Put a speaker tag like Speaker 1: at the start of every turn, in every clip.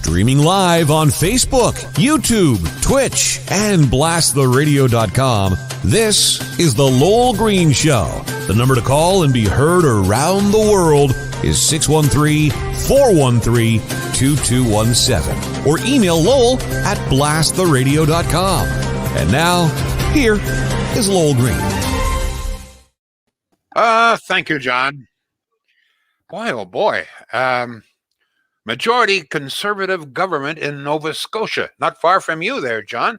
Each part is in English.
Speaker 1: Streaming live on Facebook, YouTube, Twitch, and blasttheradio.com, this is The Lowell Green Show. The number to call and be heard around the world is 613-413-2217. Or email Lowell at blasttheradio.com. And now, here is Lowell Green.
Speaker 2: Thank you, John. Boy, oh boy. Majority conservative government in Nova Scotia. Not far from you there, John.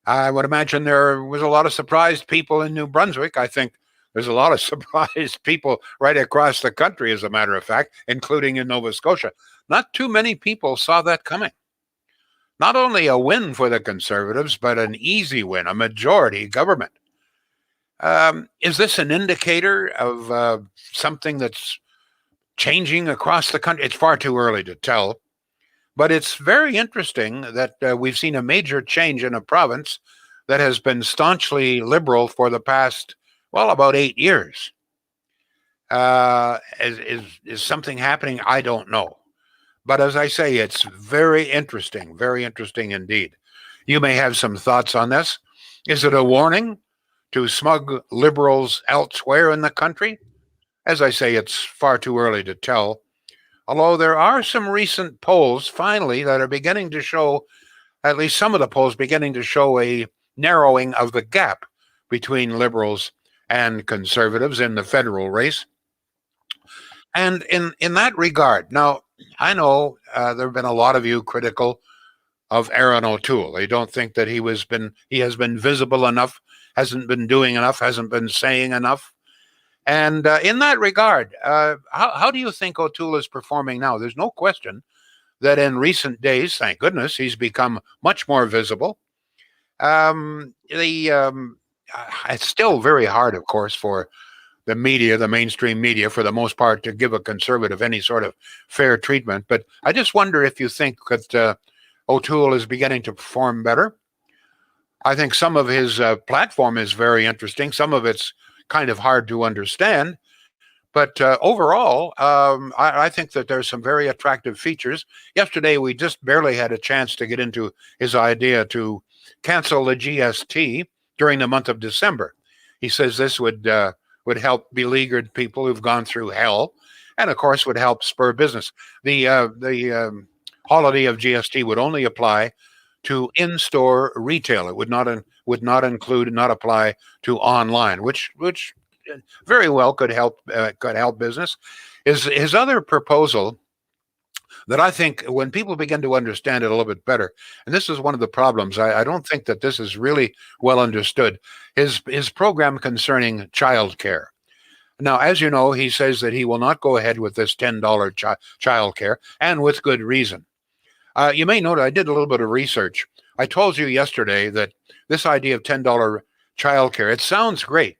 Speaker 2: I would imagine there was a lot of surprised people in New Brunswick. I think there's a lot of surprised people right across the country, as a matter of fact, including in Nova Scotia. Not too many people saw that coming. Not only a win for the Conservatives, but an easy win, a majority government. Is this an indicator of something that's changing across the country? It's far too early to tell, but it's very interesting that we've seen a major change in a province that has been staunchly liberal for the past, well, about 8 years. Is something happening? I don't know. But as I say, it's very interesting indeed. You may have some thoughts on this. Is it a warning to smug liberals elsewhere in the country? As I say, it's far too early to tell, although there are some recent polls, finally, that are beginning to show, at least some of the polls beginning to show a narrowing of the gap between liberals and conservatives in the federal race. And in that regard, now, I know there have been a lot of you critical of Aaron O'Toole. They don't think that he has been visible enough, hasn't been doing enough, hasn't been saying enough. And in that regard, how do you think O'Toole is performing now? There's no question that in recent days, thank goodness, he's become much more visible. It's still very hard, of course, for the media, the mainstream media, for the most part, to give a conservative any sort of fair treatment. But I just wonder if you think that O'Toole is beginning to perform better. I think some of his platform is very interesting. Some of it's kind of hard to understand, but overall, I think that there's some very attractive features. Yesterday, we just barely had a chance to get into his idea to cancel the GST during the month of December. He says this would help beleaguered people who've gone through hell, and of course would help spur business. The holiday of GST would only apply to in-store retail. It would not apply to online, which very well could help business. His other proposal that I think, when people begin to understand it a little bit better, and this is one of the problems, I don't think that this is really well understood, his program concerning childcare. Now, as you know, he says that he will not go ahead with this $10 childcare, and with good reason. You may note I did a little bit of research. I told you yesterday that this idea of $10 childcare, it sounds great.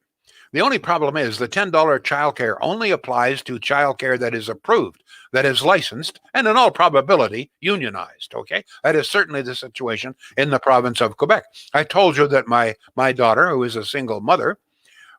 Speaker 2: The only problem is the $10 childcare only applies to childcare that is approved, that is licensed, and in all probability unionized. Okay, that is certainly the situation in the province of Quebec. I told you that my daughter, who is a single mother,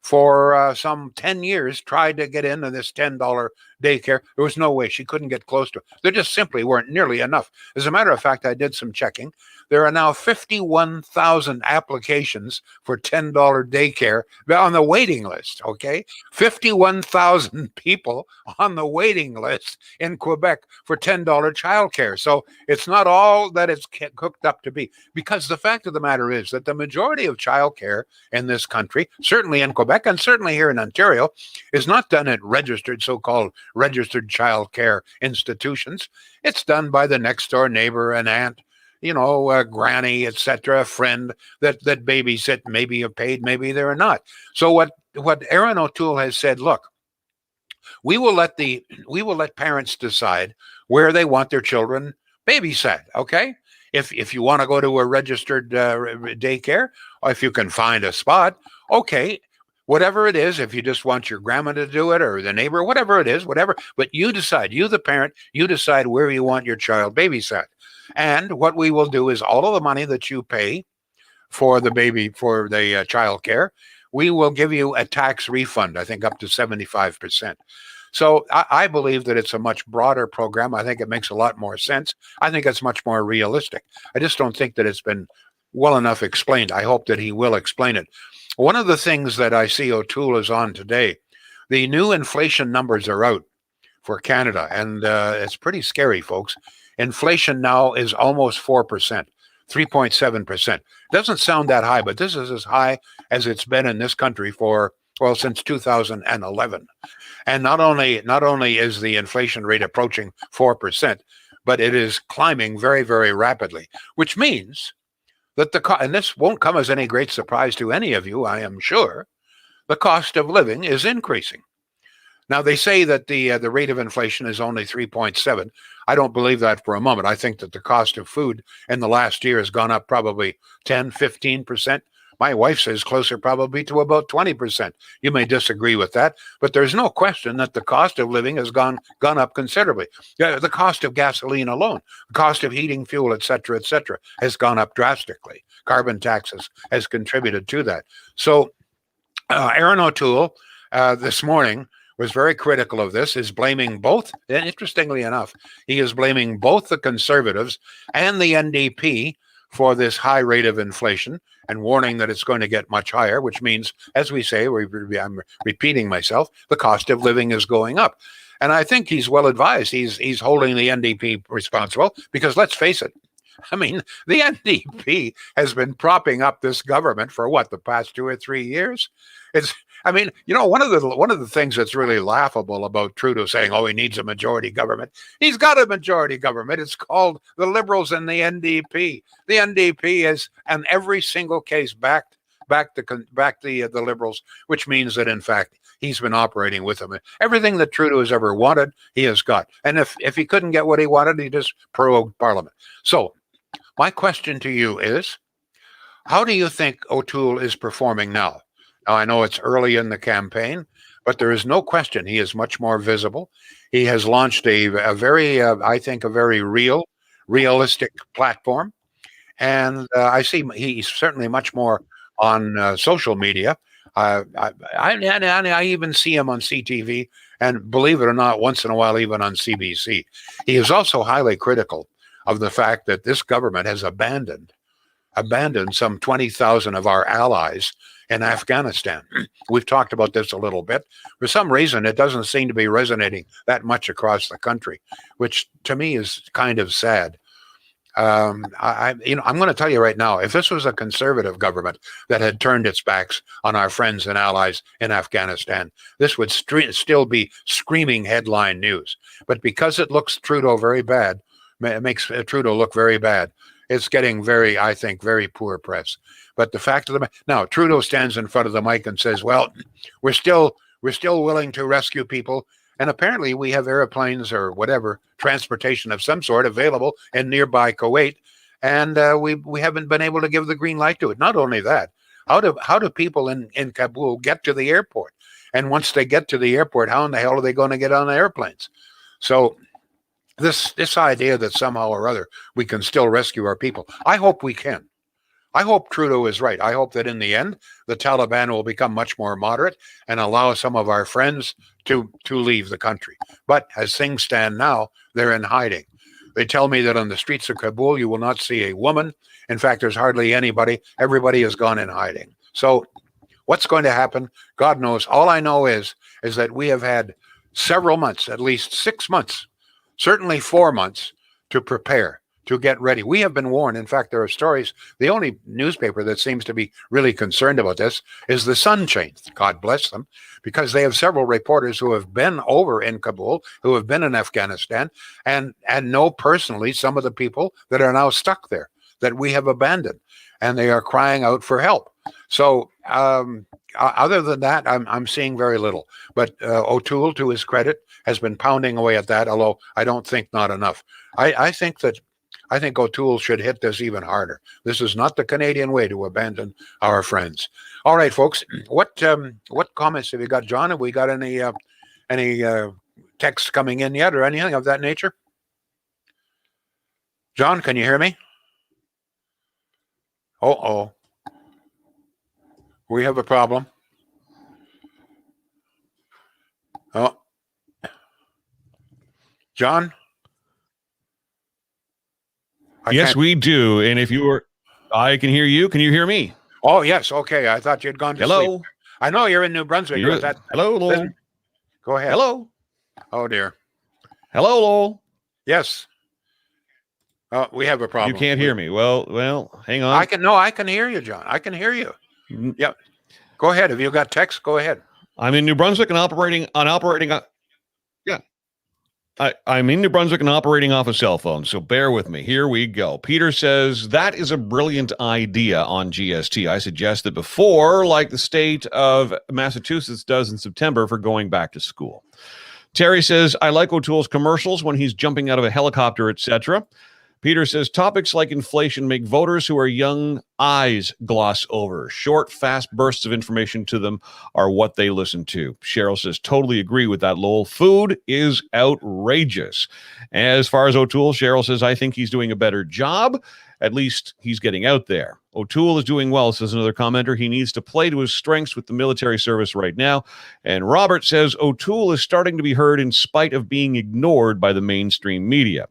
Speaker 2: for some 10 years tried to get into this $10 daycare. There was no way. She couldn't get close to it. There just simply weren't nearly enough. As a matter of fact, I did some checking. There are now 51,000 applications for $10 daycare on the waiting list, okay? 51,000 people on the waiting list in Quebec for $10 childcare. So it's not all that it's cooked up to be. Because the fact of the matter is that the majority of childcare in this country, certainly in Quebec and certainly here in Ontario, is not done at so-called registered child care institutions. It's done by the next door neighbor, an aunt, granny, etc., a friend that babysit. Maybe you're paid, maybe they're not. So what Aaron O'Toole has said, look, we will let parents decide where they want their children babysat. Okay, if you want to go to a registered daycare, or if you can find a spot, okay. Whatever it is, if you just want your grandma to do it or the neighbor, whatever it is, but you decide, you the parent, you decide where you want your child babysat. And what we will do is all of the money that you pay for the child care, we will give you a tax refund, I think up to 75%. So I believe that it's a much broader program. I think it makes a lot more sense. I think it's much more realistic. I just don't think that it's been well enough explained. I hope that he will explain it. One of the things that I see O'Toole is on today, the new inflation numbers are out for Canada, and it's pretty scary, folks. Inflation now is almost 4%, 3.7%. Doesn't sound that high, but this is as high as it's been in this country for, well, since 2011. And not only is the inflation rate approaching 4%, but it is climbing very, very rapidly, which means that and this won't come as any great surprise to any of you, I am sure, the cost of living is increasing. Now they say that the rate of inflation is only 3.7. I don't believe that for a moment. I think that the cost of food in the last year has gone up probably 10, 15%. My wife says closer probably to about 20%. You may disagree with that, but there's no question that the cost of living has gone up considerably. The cost of gasoline alone, the cost of heating fuel, et cetera, has gone up drastically. Carbon taxes has contributed to that. So Aaron O'Toole this morning was very critical of this, is blaming both, and interestingly enough, he is blaming both the Conservatives and the NDP for this high rate of inflation and warning that it's going to get much higher, which means, as we say, I'm repeating myself, the cost of living is going up. And I think he's well advised. He's holding the NDP responsible because let's face it, I mean, the NDP has been propping up this government for what, the past 2 or 3 years? One of the things that's really laughable about Trudeau saying, "Oh, he needs a majority government." He's got a majority government. It's called the Liberals and the NDP. The NDP has, in every single case, backed the Liberals, which means that in fact he's been operating with them. Everything that Trudeau has ever wanted, he has got. And if he couldn't get what he wanted, he just prorogued Parliament. So my question to you is, how do you think O'Toole is performing now? Now, I know it's early in the campaign, but there is no question he is much more visible. He has launched a very, I think, a very realistic platform. And I see he's certainly much more on social media. I even see him on CTV, and believe it or not, once in a while, even on CBC. He is also highly critical of the fact that this government has abandoned some 20,000 of our allies in Afghanistan. We've talked about this a little bit. For some reason, it doesn't seem to be resonating that much across the country, which to me is kind of sad. I'm going to tell you right now, if this was a conservative government that had turned its backs on our friends and allies in Afghanistan, this would still be screaming headline news. But because it looks Trudeau very bad, it makes Trudeau look very bad. It's getting I think, very poor press. But the fact of the matter, now Trudeau stands in front of the mic and says, "Well, we're still willing to rescue people, and apparently we have airplanes or whatever transportation of some sort available in nearby Kuwait, and we haven't been able to give the green light to it." Not only that, how do people in Kabul get to the airport? And once they get to the airport, how in the hell are they going to get on the airplanes? So this idea that somehow or other we can still rescue our people, I hope we can. I hope Trudeau is right. I hope that in the end, the Taliban will become much more moderate and allow some of our friends to leave the country. But as things stand now, they're in hiding. They tell me that on the streets of Kabul, you will not see a woman. In fact, there's hardly anybody. Everybody has gone in hiding. So what's going to happen? God knows. All I know is that we have had several months, at least 6 months, certainly 4 months, to prepare, to get ready. We have been warned. In fact, there are stories. The only newspaper that seems to be really concerned about this is the Sun Chain. God bless them, because they have several reporters who have been over in Kabul, who have been in Afghanistan, and know personally some of the people that are now stuck there, that we have abandoned, and they are crying out for help. So other than that, I'm seeing very little. But O'Toole, to his credit, has been pounding away at that, although I don't think not enough. I think O'Toole should hit this even harder. This is not the Canadian way to abandon our friends. All right, folks. What comments have you got, John? Have we got any texts coming in yet, or anything of that nature? John, can you hear me? Oh, we have a problem. Oh, John?
Speaker 1: Yes, we do. And if you were, I can hear you. Can you hear me?
Speaker 2: Oh, yes. Okay. I thought you'd gone to sleep.
Speaker 1: Hello.
Speaker 2: I know you're in New Brunswick.
Speaker 1: Hello, Lowell.
Speaker 2: Listen, go ahead.
Speaker 1: Hello.
Speaker 2: Oh, dear.
Speaker 1: Hello, Lowell.
Speaker 2: Yes. We have a problem.
Speaker 1: You can't hear me. Well, hang on.
Speaker 2: I can hear you, John. I can hear you.
Speaker 1: Mm.
Speaker 2: Yep. Go ahead. Have you got text? Go ahead.
Speaker 1: I'm in New Brunswick and I'm in New Brunswick and operating off a cell phone, so bear with me. Here we go. Peter says, that is a brilliant idea on GST. I suggest that before, like the state of Massachusetts does in September for going back to school. Terry says, I like O'Toole's commercials when he's jumping out of a helicopter, etc. Peter says, topics like inflation make voters who are young eyes gloss over. Short, fast bursts of information to them are what they listen to. Cheryl says, totally agree with that, Lowell. Food is outrageous. As far as O'Toole, Cheryl says, I think he's doing a better job. At least he's getting out there. O'Toole is doing well, says another commenter. He needs to play to his strengths with the military service right now. And Robert says, O'Toole is starting to be heard in spite of being ignored by the mainstream media.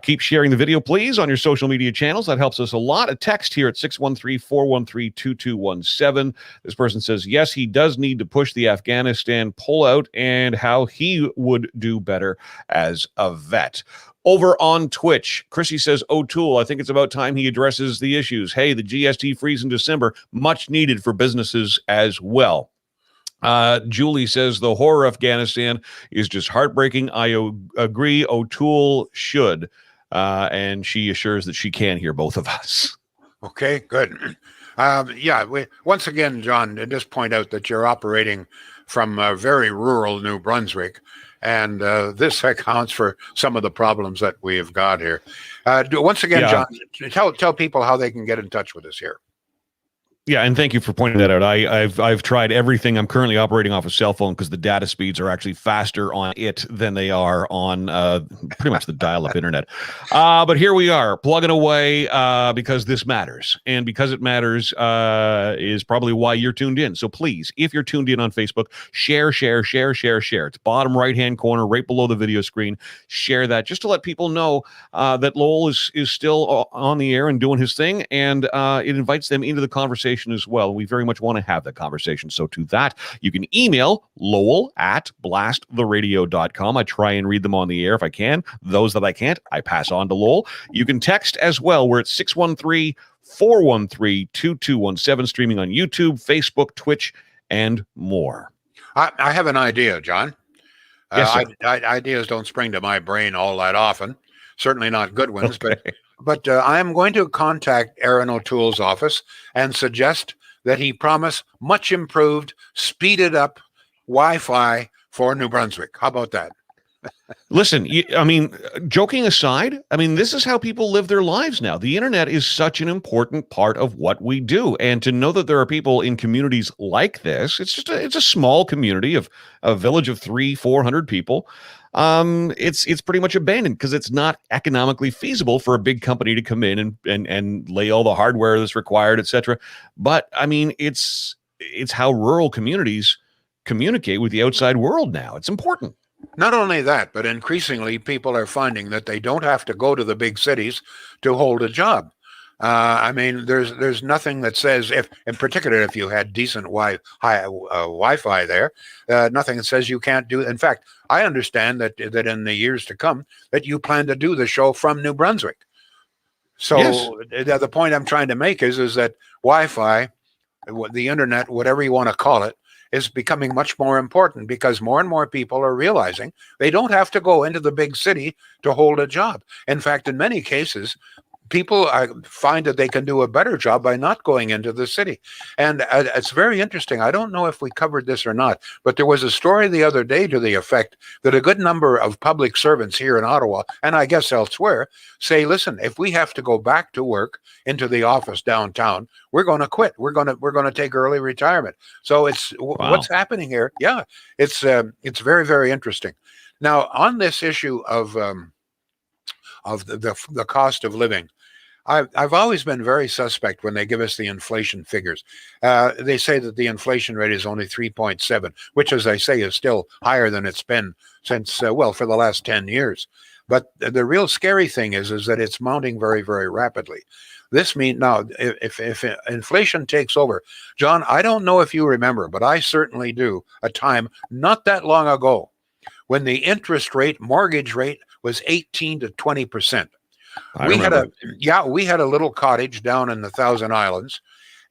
Speaker 1: Keep sharing the video, please, on your social media channels. That helps us a lot. A text here at 613-413-2217. This person says, yes, he does need to push the Afghanistan pullout and how he would do better as a vet. Over on Twitch, Chrissy says, O'Toole, I think it's about time he addresses the issues. Hey, the GST freeze in December, much needed for businesses as well. Julie says the horror of Afghanistan is just heartbreaking. I agree. O'Toole should. And she assures that she can hear both of us.
Speaker 2: Okay, good. Once again, John, just point out that you're operating from very rural New Brunswick. And this accounts for some of the problems that we have got here. Once again, John, tell people how they can get in touch with us here.
Speaker 1: Yeah, and thank you for pointing that out. I've tried everything. I'm currently operating off a cell phone because the data speeds are actually faster on it than they are on pretty much the dial-up internet. But here we are, plugging away because this matters. And because it matters is probably why you're tuned in. So please, if you're tuned in on Facebook, share. It's bottom right-hand corner, right below the video screen. Share that just to let people know that Lowell is still on the air and doing his thing. And it invites them into the conversation as well. We very much want to have that conversation. So to that, you can email lowell@blasttheradio.com. I try and read them on the air if I can. Those that I can't, I pass on to Lowell. You can text as well. We're at 613-413-2217, streaming on YouTube, Facebook, Twitch, and more.
Speaker 2: I have an idea, John.
Speaker 1: Yes, sir.
Speaker 2: Ideas don't spring to my brain all that often. Certainly not good ones, okay. But I am going to contact Aaron O'Toole's office and suggest that he promise much improved, speeded up Wi-Fi for New Brunswick. How about that?
Speaker 1: Listen, I mean, joking aside, I mean, this is how people live their lives now. The internet is such an important part of what we do. And to know that there are people in communities like this, it's a small community of a village of 300-400 people. It's pretty much abandoned because it's not economically feasible for a big company to come in and lay all the hardware that's required, etc. But I mean, it's how rural communities communicate with the outside world now. It's important.
Speaker 2: Not only that, but increasingly people are finding that they don't have to go to the big cities to hold a job. I mean, there's nothing that says, if in particular, if you had decent Wi-Fi there, nothing that says you can't do. In fact, I understand that in the years to come, that you plan to do the show from New Brunswick. So yes. The point I'm trying to make is that Wi-Fi, the internet, whatever you want to call it, is becoming much more important because more and more people are realizing they don't have to go into the big city to hold a job. In fact, in many cases, people find that they can do a better job by not going into the city. And it's very interesting. I don't know if we covered this or not, but there was a story the other day to the effect that a good number of public servants here in Ottawa, and I guess elsewhere, say, listen, if we have to go back to work into the office downtown, we're going to quit. We're going to take early retirement. So it's what's happening here. Yeah, it's very, very interesting. Now, on this issue of the cost of living, I've always been very suspect when they give us the inflation figures. They say that the inflation rate is only 3.7, which, as I say, is still higher than it's been since, well, for the last 10 years. But the real scary thing is that it's mounting very, very rapidly. This means now, if inflation takes over, John, I don't know if you remember, but I certainly do, a time not that long ago when the mortgage rate was 18 to 20%.
Speaker 1: I remember.
Speaker 2: We had a little cottage down in the Thousand Islands,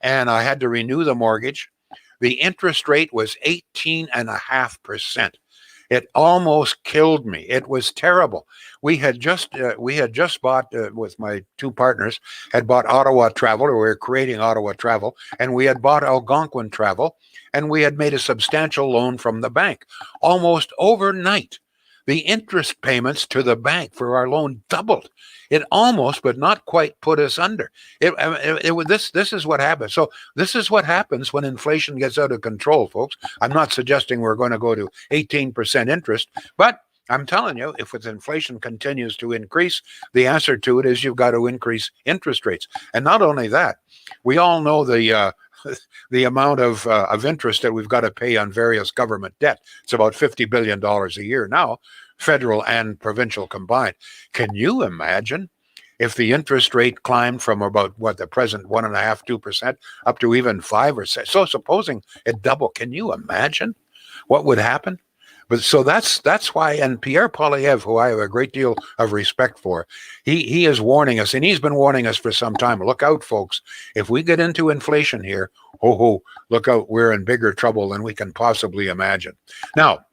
Speaker 2: and I had to renew the mortgage. The interest rate was 18.5%. It almost killed me. It was terrible. We had just bought with my two partners had bought Ottawa Travel, or we were creating Ottawa Travel, and we had bought Algonquin Travel, and we had made a substantial loan from the bank. Almost overnight, the interest payments to the bank for our loan doubled. It almost, but not quite, put us under. This is what happens. So this is what happens when inflation gets out of control, folks. I'm not suggesting we're going to go to 18% interest, but I'm telling you, if inflation continues to increase, the answer to it is you've got to increase interest rates. And not only that, we all know the amount of interest that we've got to pay on various government debt. It's about $50 billion a year now, federal and provincial combined. Can you imagine if the interest rate climbed from about the present 1.5%, 2% up to even 5 or 6? So supposing it double, can you imagine what would happen? But so that's why, and Pierre Poilievre, who I have a great deal of respect for, he is warning us, and he's been warning us for some time. Look out, folks. If we get into inflation here, look out, we're in bigger trouble than we can possibly imagine. Now,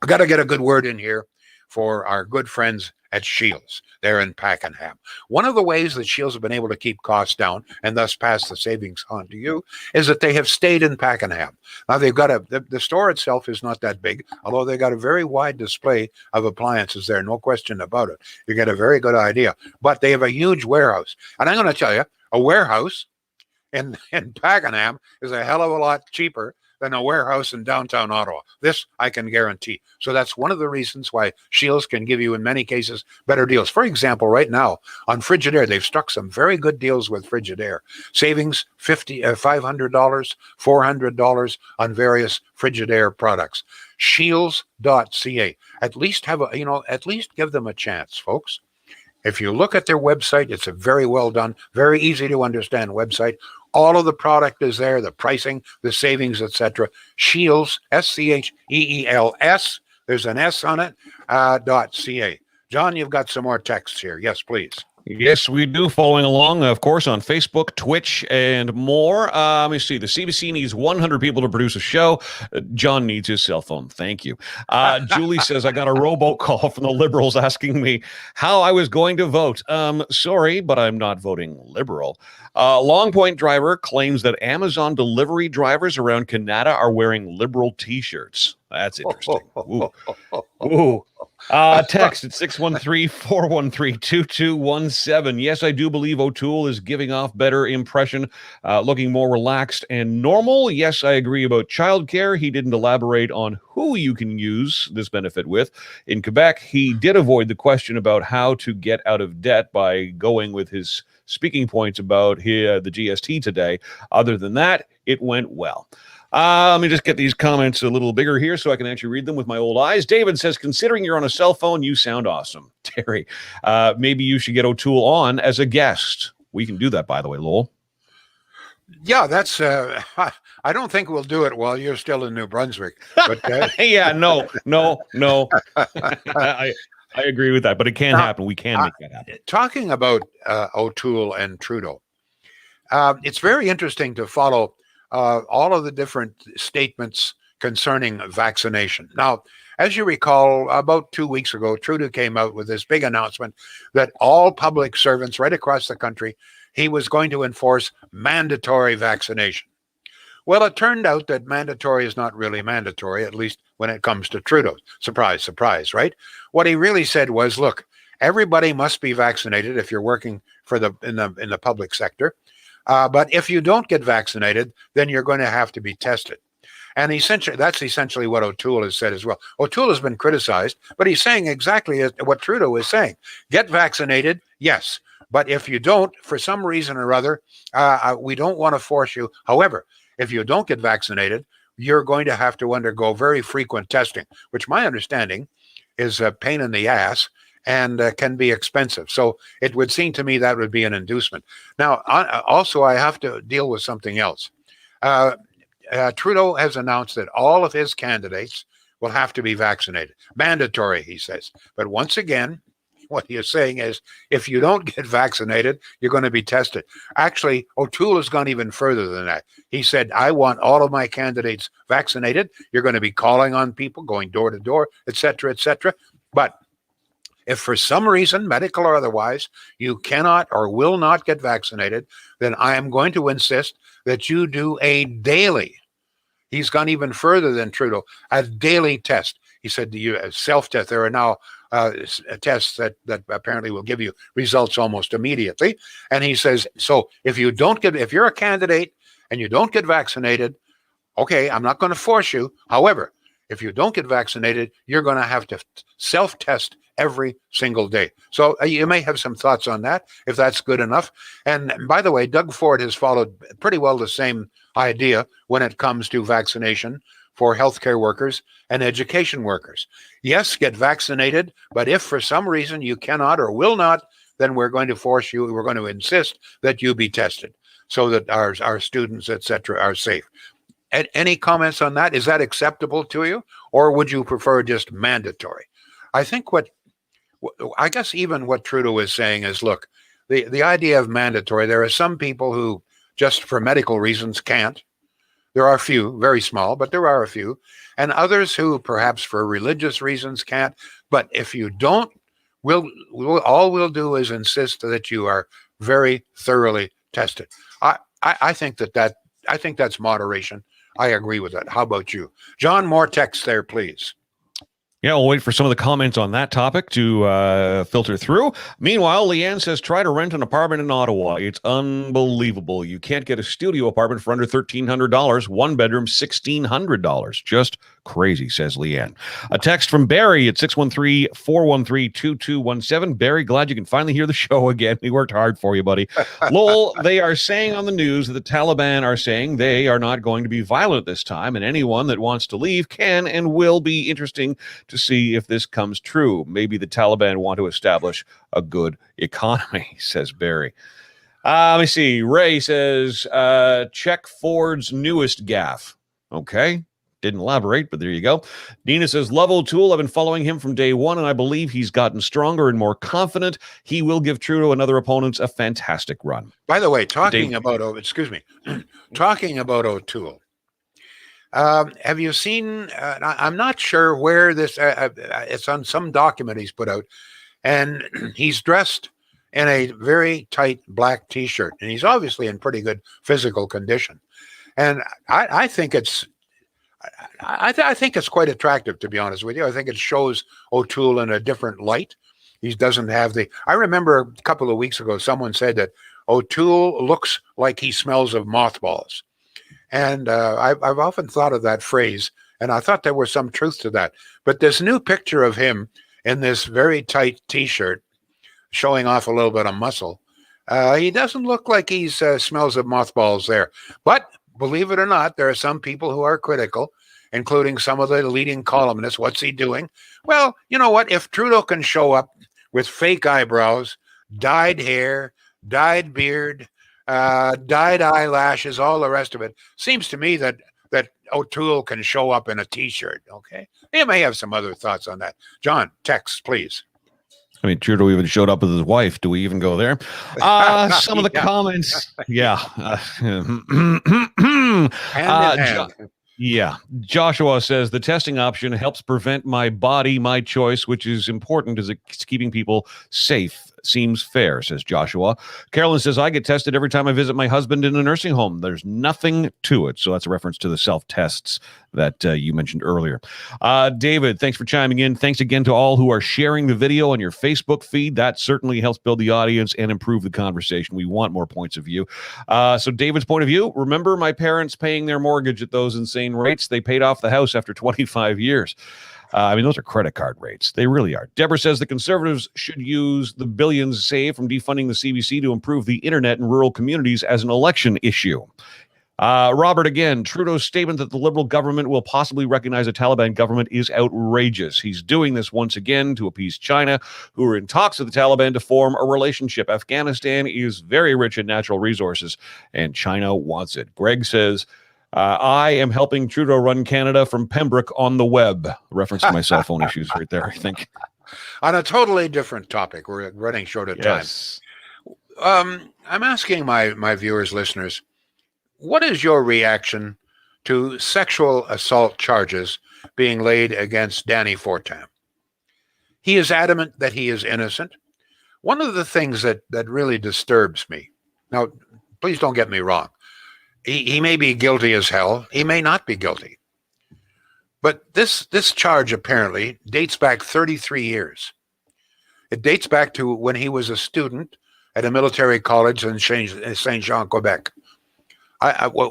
Speaker 2: I got to get a good word in here for our good friends at Shields. They're in Pakenham. One of the ways that Shields have been able to keep costs down and thus pass the savings on to you is that they have stayed in Pakenham. Now they've got the store itself is not that big, although they got a very wide display of appliances there, no question about it. You get a very good idea. But they have a huge warehouse. And I'm going to tell you, a warehouse in Pakenham is a hell of a lot cheaper than a warehouse in downtown Ottawa. This I can guarantee. So that's one of the reasons why Shields can give you, in many cases, better deals. For example, right now on Frigidaire, they've struck some very good deals with Frigidaire. Savings $500, $400 on various Frigidaire products. Shields.ca. At least at least give them a chance, folks. If you look at their website, it's a very well done, very easy to understand website. All of the product is there, the pricing, the savings, etc. Shields, SCHEELS, there's an S on it, .ca. John, you've got some more texts here. Yes, please.
Speaker 1: Yes, we do. Following along, of course, on Facebook, Twitch, and more. Let me see. The CBC needs 100 people to produce a show. John needs his cell phone. Thank you. Julie says, I got a robocall from the Liberals asking me how I was going to vote. Sorry, but I'm not voting Liberal. Long Point driver claims that Amazon delivery drivers around Canada are wearing Liberal T-shirts. That's interesting. Ooh. Ooh. Text at 613-413-2217. Yes, I do believe O'Toole is giving off better impression, looking more relaxed and normal. Yes, I agree about childcare. He didn't elaborate on who you can use this benefit with. In Quebec, he did avoid the question about how to get out of debt by going with his speaking points about the GST today. Other than that, it went well. Let me just get these comments a little bigger here so I can actually read them with my old eyes. David says, considering you're on a cell phone, you sound awesome. Terry, maybe you should get O'Toole on as a guest. We can do that, by the way, Lowell.
Speaker 2: Yeah, that's, I don't think we'll do it while you're still in New Brunswick. But
Speaker 1: yeah, no. I agree with that, but it can happen. We can make that happen.
Speaker 2: Talking about O'Toole and Trudeau, it's very interesting to follow all of the different statements concerning vaccination. Now, as you recall, about 2 weeks ago, Trudeau came out with this big announcement that all public servants right across the country, he was going to enforce mandatory vaccination. Well, it turned out that mandatory is not really mandatory, at least when it comes to Trudeau. Surprise, surprise, right? What he really said was, look, everybody must be vaccinated if you're working for in the public sector. But if you don't get vaccinated, then you're going to have to be tested. And that's essentially what O'Toole has said as well. O'Toole has been criticized, but he's saying exactly what Trudeau is saying. Get vaccinated, yes. But if you don't, for some reason or other, we don't want to force you. However, if you don't get vaccinated, you're going to have to undergo very frequent testing, which my understanding is a pain in the ass and can be expensive. So it would seem to me that would be an inducement. Now, also, I have to deal with something else. Trudeau has announced that all of his candidates will have to be vaccinated. Mandatory, he says. But once again, what he is saying is if you don't get vaccinated, you're going to be tested. Actually, O'Toole has gone even further than that. He said, I want all of my candidates vaccinated. You're going to be calling on people, going door to door, et cetera, et cetera. But if for some reason, medical or otherwise, you cannot or will not get vaccinated, then I am going to insist that you do a daily, he's gone even further than Trudeau, a daily test. He said, you self-test. There are now tests that apparently will give you results almost immediately. And he says, so if you're a candidate and you don't get vaccinated, okay, I'm not going to force you. However, if you don't get vaccinated, you're going to have to self-test every single day. So you may have some thoughts on that, if that's good enough. And by the way, Doug Ford has followed pretty well the same idea when it comes to vaccination for healthcare workers and education workers. Yes, get vaccinated, but if for some reason you cannot or will not, then we're going to insist that you be tested so that our students, et cetera, are safe. Any comments on that? Is that acceptable to you, or would you prefer just mandatory? I guess even what Trudeau is saying is, look, the idea of mandatory, there are some people who just for medical reasons can't. There are a few, very small, but there are a few, and others who perhaps for religious reasons can't. But if you don't, all we'll do is insist that you are very thoroughly tested. I think that's moderation. I agree with that. How about you, John? More text there, please.
Speaker 1: Yeah, we'll wait for some of the comments on that topic to filter through. Meanwhile, Leanne says, try to rent an apartment in Ottawa. It's unbelievable. You can't get a studio apartment for under $1,300. One bedroom, $1,600. Just crazy, says Leanne. A text from Barry at 613-413-2217. Barry, glad you can finally hear the show again. We worked hard for you, buddy. Lowell, they are saying on the news that the Taliban are saying they are not going to be violent this time, and anyone that wants to leave can and will be interesting to see if this comes true. Maybe the Taliban want to establish a good economy, says Barry. Let me see. Ray says, check Ford's newest gaffe. Okay. Didn't elaborate, but there you go. Dina says, love O'Toole. I've been following him from day one, and I believe he's gotten stronger and more confident. He will give Trudeau and other opponents a fantastic run.
Speaker 2: By the way, talking about O'Toole, have you seen, I'm not sure where this, it's on some document he's put out, and he's dressed in a very tight black T-shirt, and he's obviously in pretty good physical condition. And I think it's quite attractive, to be honest with you. I think it shows O'Toole in a different light. He doesn't have I remember a couple of weeks ago, someone said that O'Toole looks like he smells of mothballs. And I've often thought of that phrase, and I thought there was some truth to that. But this new picture of him in this very tight T-shirt, showing off a little bit of muscle, he doesn't look like he smells of mothballs there. But believe it or not, there are some people who are critical, including some of the leading columnists. What's he doing? Well, you know what? If Trudeau can show up with fake eyebrows, dyed hair, dyed beard, dyed eyelashes, all the rest of it, seems to me that O'Toole can show up in a T-shirt, okay? He may have some other thoughts on that. John, text, please.
Speaker 1: I mean, Trudeau even showed up with his wife. Do we even go there? Some of the comments. Yeah. Yeah. Joshua says, the testing option helps prevent my body, my choice, which is important as it's keeping people safe. Seems fair, says Joshua. Carolyn says, I get tested every time I visit my husband in a nursing home. There's nothing to it. So that's a reference to the self-tests that you mentioned earlier. David, thanks for chiming in. Thanks again to all who are sharing the video on your Facebook feed. That certainly helps build the audience and improve the conversation. We want more points of view. So David's point of view, remember my parents paying their mortgage at those insane rates? They paid off the house after 25 years. Those are credit card rates. They really are. Deborah says the Conservatives should use the billions saved from defunding the CBC to improve the internet in rural communities as an election issue. Robert, again, Trudeau's statement that the Liberal government will possibly recognize a Taliban government is outrageous. He's doing this once again to appease China, who are in talks with the Taliban to form a relationship. Afghanistan is very rich in natural resources, and China wants it. Greg says, I am helping Trudeau run Canada from Pembroke on the web. Reference to my cell phone issues right there, I think.
Speaker 2: On a totally different topic, we're running short of time. I'm asking my viewers, listeners, what is your reaction to sexual assault charges being laid against Danny Fortin? He is adamant that he is innocent. One of the things that really disturbs me, now, please don't get me wrong, he may be guilty as hell, he may not be guilty. But this charge apparently dates back 33 years. It dates back to when he was a student at a military college in Saint Jean, Quebec.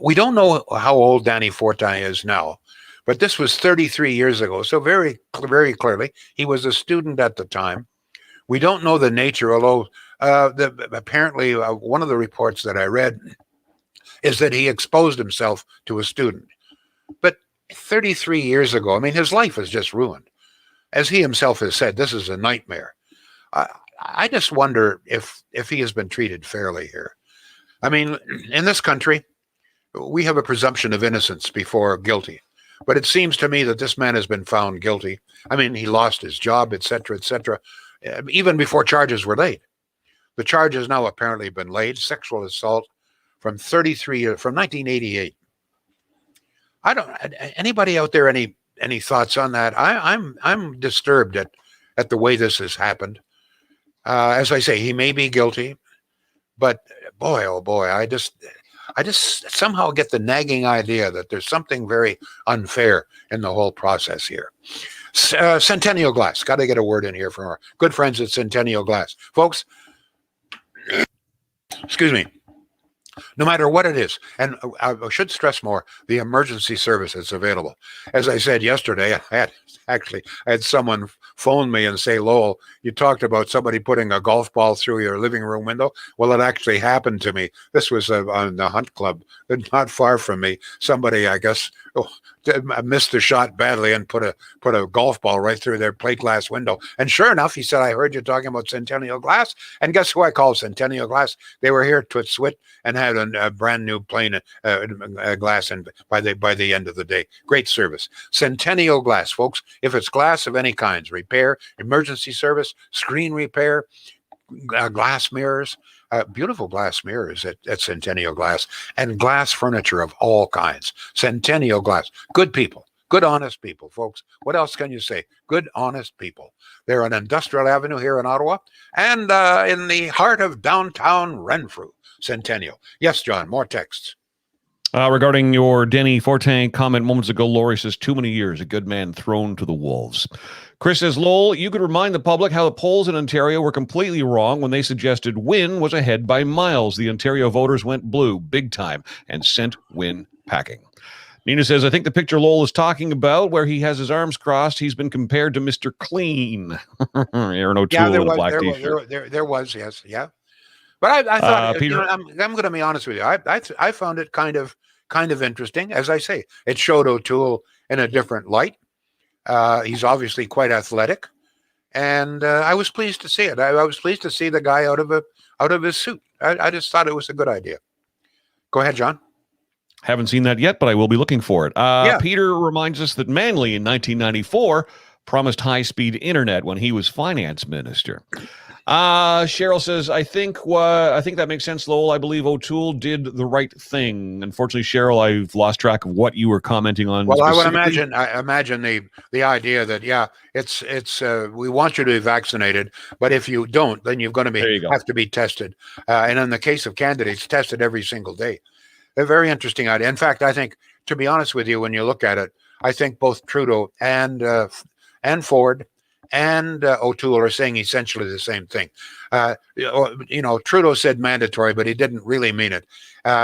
Speaker 2: We don't know how old Danny Fortin is now, but this was 33 years ago. So very, very clearly, he was a student at the time. We don't know the nature, although apparently one of the reports that I read is that he exposed himself to a student. But 33 years ago, his life is just ruined. As he himself has said, this is a nightmare. I just wonder if he has been treated fairly here. In this country, we have a presumption of innocence before guilty. But it seems to me that this man has been found guilty. He lost his job, etc., even before charges were laid. The charge has now apparently been laid, sexual assault from 1988. Anybody out there, any thoughts on that? I'm disturbed at the way this has happened. As I say, he may be guilty, but boy, oh boy, I just somehow get the nagging idea that there's something very unfair in the whole process here. Centennial Glass, got to get a word in here from our good friends at Centennial Glass. Folks, excuse me, no matter what it is, and I should stress more, the emergency service is available. As I said yesterday, I had someone phone me and say, Lowell, you talked about somebody putting a golf ball through your living room window. Well, it actually happened to me. This was on the Hunt Club, not far from me. Somebody, I guess, missed the shot badly and put a golf ball right through their plate glass window. And sure enough, he said, I heard you talking about Centennial Glass. And guess who I called Centennial Glass? They were here to Swit and had a brand new plain glass in by the end of the day. Great service. Centennial Glass, folks. If it's glass of any kinds, repair, emergency service, screen repair, glass mirrors, beautiful glass mirrors at Centennial Glass, and glass furniture of all kinds. Centennial Glass. Good people. Good, honest people, folks. What else can you say? Good, honest people. They're on Industrial Avenue here in Ottawa and in the heart of downtown Renfrew. Centennial. Yes, John, more texts.
Speaker 1: Regarding your Denny Fortin comment moments ago, Lori says, too many years, a good man thrown to the wolves. Chris says, Lowell, you could remind the public how the polls in Ontario were completely wrong when they suggested Wynne was ahead by miles. The Ontario voters went blue big time and sent Wynne packing. Nina says, I think the picture Lowell is talking about where he has his arms crossed, he's been compared to Mr. Clean. Aaron O'Toole in a black t-shirt.
Speaker 2: There was, yes, yeah. But I thought,
Speaker 1: Peter,
Speaker 2: I'm going to be honest with you. I found it kind of interesting. As I say, it showed O'Toole in a different light. He's obviously quite athletic, and I was pleased to see it. I was pleased to see the guy out of his suit. I just thought it was a good idea. Go ahead, John.
Speaker 1: Haven't seen that yet, but I will be looking for it. Peter reminds us that Manley in 1994 promised high-speed internet when he was finance minister. Cheryl says, I think that makes sense, Lowell. I believe O'Toole did the right thing. Unfortunately, Cheryl, I've lost track of what you were commenting on.
Speaker 2: Well, I imagine the idea that, it's we want you to be vaccinated, but if you don't, then you're going to have to be tested. And in the case of candidates, tested every single day. A very interesting idea. In fact, I think, to be honest with you, when you look at it, I think both Trudeau and Ford and O'Toole are saying essentially the same thing. Trudeau said mandatory, but he didn't really mean it.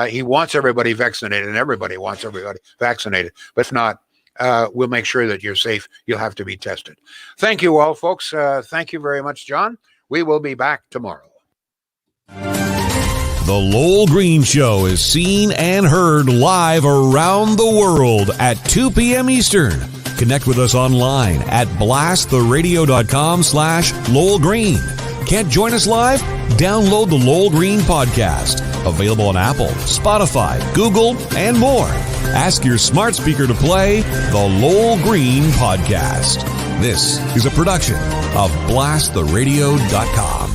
Speaker 2: He wants everybody vaccinated, and everybody wants everybody vaccinated. But if not, we'll make sure that you're safe. You'll have to be tested. Thank you all, folks. Thank you very much, John. We will be back tomorrow.
Speaker 1: The Lowell Green Show is seen and heard live around the world at 2 p.m. Eastern. Connect with us online at blasttheradio.com/Lowell Green. Can't join us live? Download the Lowell Green Podcast. Available on Apple, Spotify, Google, and more. Ask your smart speaker to play the Lowell Green Podcast. This is a production of blasttheradio.com.